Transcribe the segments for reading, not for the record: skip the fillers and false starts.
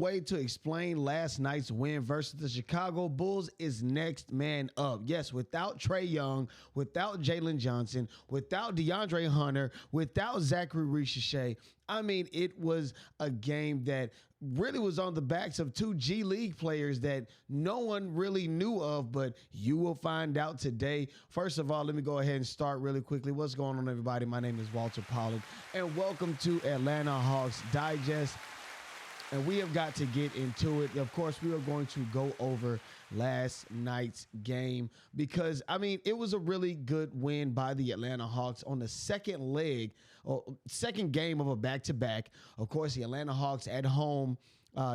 way to explain last night's win versus the Chicago Bulls is next man up. Yes, without Trae Young, without Jalen Johnson, without DeAndre Hunter, without Zaccharie Risacher. I mean, it was a game that really was on the backs of two G League players that no one really knew of, but you will find out today. First of all, let me go ahead and start really quickly. What's going on, everybody? My name is Walter Pollard, and welcome to Atlanta Hawks Digest. And we have got to get into it. Of course, we are going to go over last night's game because, I mean, it was a really good win by the Atlanta Hawks on the second leg, or second game of a back-to-back. Of course, the Atlanta Hawks at home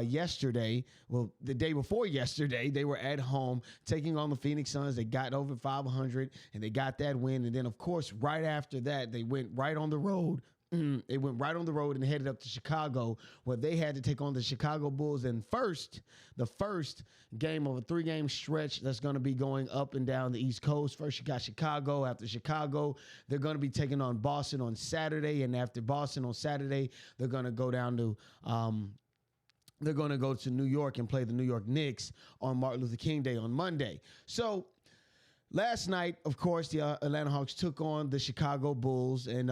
yesterday, well, the day before yesterday, they were at home taking on the Phoenix Suns. They got over 500 and they got that win. And then, of course, right after that, they went right on the road. They went right on the road and headed up to Chicago, where they had to take on the Chicago Bulls. And the first game of a 3-game stretch that's going to be going up and down the East Coast. First, you got Chicago. After Chicago, they're going to be taking on Boston on Saturday. And after Boston on Saturday, they're going to go down to they're going to go to New York and play the New York Knicks on Martin Luther King Day on Monday. So last night, of course, the Atlanta Hawks took on the Chicago Bulls, and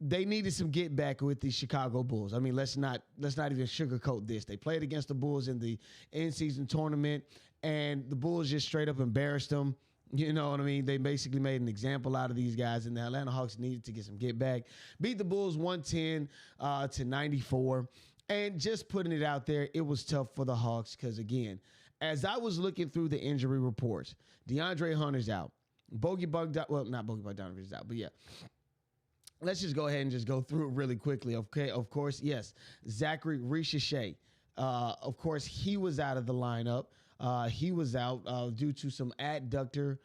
they needed some get back with the Chicago Bulls. I mean, let's not even sugarcoat this. They played against the Bulls in the in-season tournament, and the Bulls just straight up embarrassed them. You know what I mean? They basically made an example out of these guys, and the Atlanta Hawks needed to get some get back. Beat the Bulls 110 to 94. And just putting it out there, it was tough for the Hawks because, again, as I was looking through the injury reports, DeAndre Hunter's out. Not Bogdan Bogdanović is out, but yeah. Let's just go ahead and just go through it really quickly. Okay, of course, yes. Zaccharie Risacher, of course, he was out of the lineup. He was out due to some adductor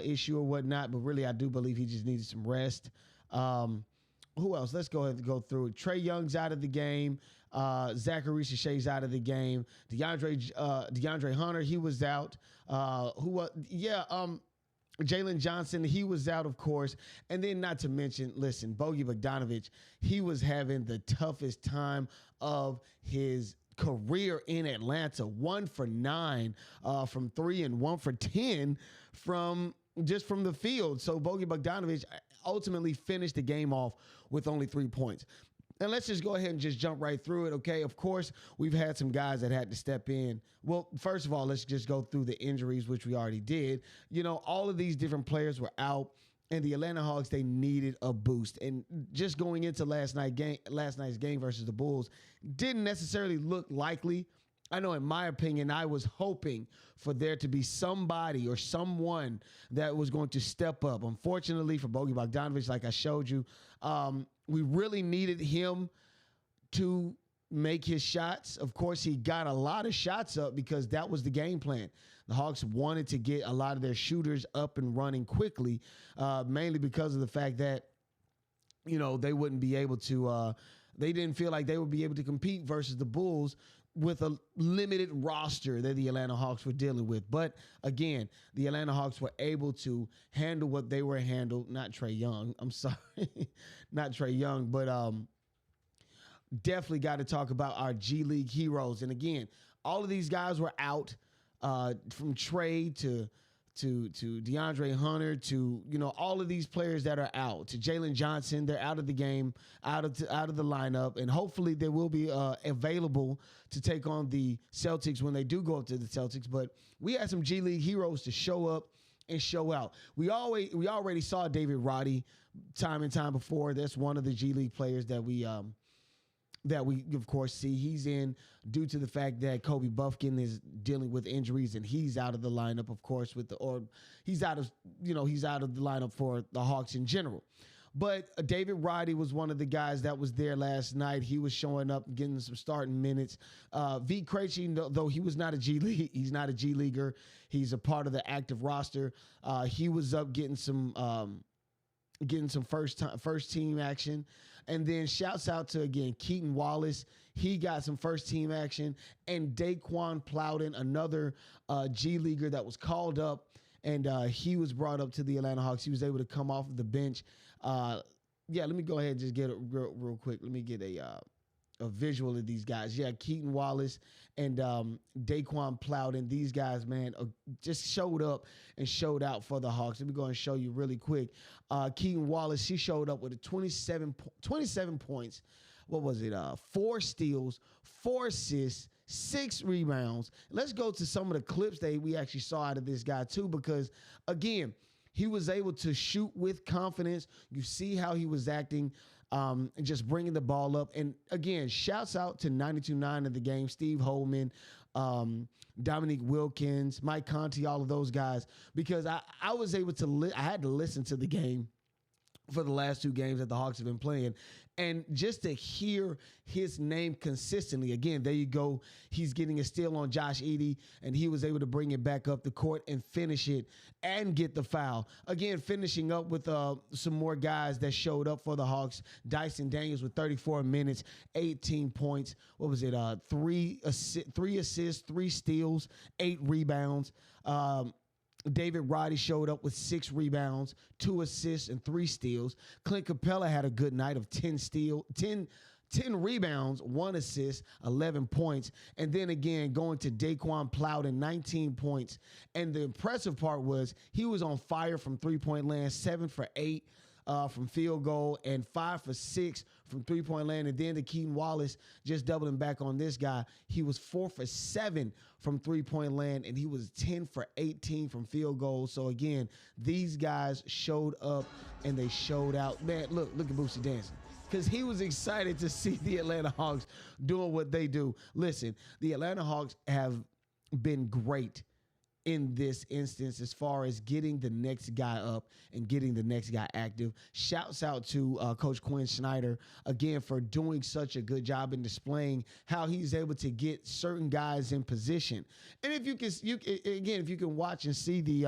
issue or whatnot, but really I do believe he just needed some rest. Who else? Let's go ahead and go through it. Trae Young's out of the game. Zaccharie Risacher's out of the game. DeAndre Hunter, he was out. Jalen Johnson, he was out, of course. And then not to mention, listen, Bogdan Bogdanović, he was having the toughest time of his career in Atlanta. 1 for 9 from 3 and 1 for 10 from the field. So Bogdan Bogdanović ultimately finished the game off with only 3 points. And let's just go ahead and just jump right through it, okay? Of course, we've had some guys that had to step in. Well, first of all, let's just go through the injuries, which we already did. You know, all of these different players were out, and the Atlanta Hawks, they needed a boost. And just going into last night's game versus the Bulls didn't necessarily look likely. I know, in my opinion, I was hoping for there to be somebody or someone that was going to step up. Unfortunately for Bogdan Bogdanović, like I showed you, we really needed him to make his shots. Of course, he got a lot of shots up because that was the game plan. The Hawks wanted to get a lot of their shooters up and running quickly, mainly because of the fact that, you know, they wouldn't be able to, they didn't feel like they would be able to compete versus the Bulls with a limited roster that the Atlanta Hawks were dealing with. But again, the Atlanta Hawks were able to handle what they were handled. Not Trae Young. I'm sorry. Not Trae Young, but definitely got to talk about our GLeague Heroes. And again, all of these guys were out, from Trae to DeAndre Hunter to, you know, all of these players that are out, to Jalen Johnson. They're out of the game, out of the lineup, and hopefully they will be available to take on the Celtics when they do go up to the Celtics. But we had some GLeague Heroes to show up and show out. We already saw David Roddy time and time before. That's one of the GLeague players that we of course see. He's in due to the fact that Kobe Buffkin is dealing with injuries and he's out of the lineup, of course, he's out of the lineup for the Hawks in general. But David Roddy was one of the guys that was there last night. He was showing up, getting some starting minutes. V. Krejci, though he was not a G League, he's not a G Leaguer. He's a part of the active roster. He was up getting some first team action. And then shouts out to, again, Keaton Wallace. He got some first team action. And Daquan Plowden, another G Leaguer that was called up. And he was brought up to the Atlanta Hawks. He was able to come off of the bench. Let me go ahead and just get it real quick. Let me get a a visual of these guys. Yeah, Keaton Wallace and Daquan Plowden. These guys, man, just showed up and showed out for the Hawks. Let me go and show you really quick. Keaton Wallace, she showed up with a 27 points. What was it? 4 steals, 4 assists, 6 rebounds. Let's go to some of the clips that we actually saw out of this guy too, because again, he was able to shoot with confidence. You see how he was acting, and just bringing the ball up. And again, shouts out to 92.9 of the game, Steve Holman, Dominique Wilkins, Mike Conti, all of those guys, because I was able to I had to listen to the game for the last 2 games that the Hawks have been playing. And just to hear his name consistently, again, there you go. He's getting a steal on Josh Edey, and he was able to bring it back up the court and finish it and get the foul. Again, finishing up with some more guys that showed up for the Hawks. Dyson Daniels with 34 minutes, 18 points. What was it? 3 assists, 3 steals, 8 rebounds. David Roddy showed up with 6 rebounds, 2 assists, and 3 steals. Clint Capela had a good night of 10 rebounds, 1 assist, 11 points. And then again, going to Daquan Plowden, 19 points. And the impressive part was he was on fire from three-point land, 7 for 8 from field goal and 5 for 6 from three-point land. And then to Keaton Wallace, just doubling back on this guy, he was 4 for 7 from three-point land, and he was 10 for 18 from field goal. So again, these guys showed up and they showed out. Man, look at Boosie dancing, because he was excited to see the Atlanta Hawks doing what they do. Listen, the Atlanta Hawks have been great in this instance as far as getting the next guy up and getting the next guy active. Shouts out to Coach Quin Snyder, again, for doing such a good job in displaying how he's able to get certain guys in position. And if you can watch and see the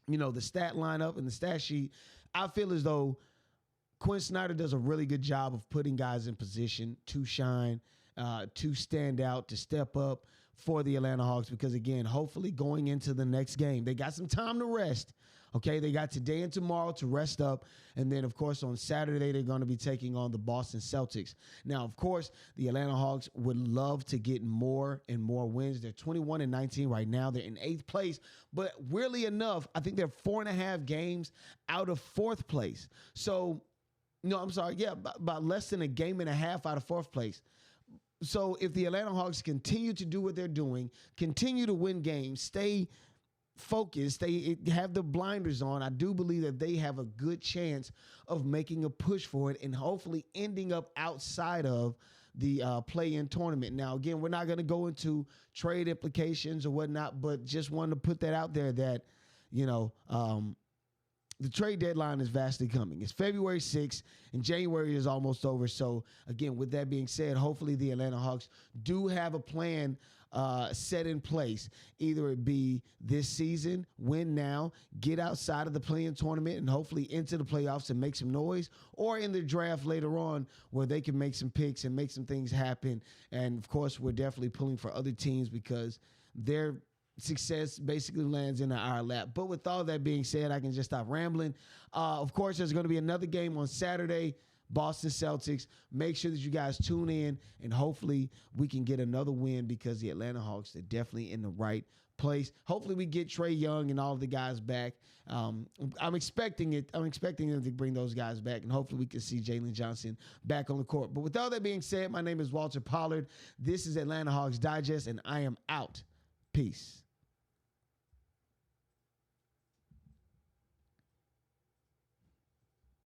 the stat lineup and the stat sheet, I feel as though Quin Snyder does a really good job of putting guys in position to shine, to stand out, to step up for the Atlanta Hawks, because again, hopefully going into the next game, they got some time to rest. Okay, they got today and tomorrow to rest up, and then of course on Saturday they're going to be taking on the Boston Celtics. Now, of course, the Atlanta Hawks would love to get more and more wins. They're 21-19 right now. They're in 8th place, but weirdly enough, I think they're 4.5 games out of 4th place. So, no, I'm sorry, yeah, about less than a game and a half out of 4th place. So if the Atlanta Hawks continue to do what they're doing, continue to win games, stay focused, they have the blinders on, I do believe that they have a good chance of making a push for it and hopefully ending up outside of the play-in tournament. Now, again, we're not going to go into trade implications or whatnot, but just wanted to put that out there that, the trade deadline is vastly coming. It's February 6th, and January is almost over. So, again, with that being said, hopefully the Atlanta Hawks do have a plan set in place. Either it be this season, win now, get outside of the play-in tournament, and hopefully into the playoffs and make some noise, or in the draft later on where they can make some picks and make some things happen. And, of course, we're definitely pulling for other teams because they're success basically lands in our lap. But with all that being said, I can just stop rambling. Of course, there's going to be another game on Saturday, Boston Celtics. Make sure that you guys tune in, and hopefully we can get another win, because the Atlanta Hawks are definitely in the right place. Hopefully we get Trae Young and all of the guys back. I'm expecting it. I'm expecting them to bring those guys back, and hopefully we can see Jalen Johnson back on the court. But with all that being said, my name is Walter Pollard. This is Atlanta Hawks Digest, and I am out. Peace.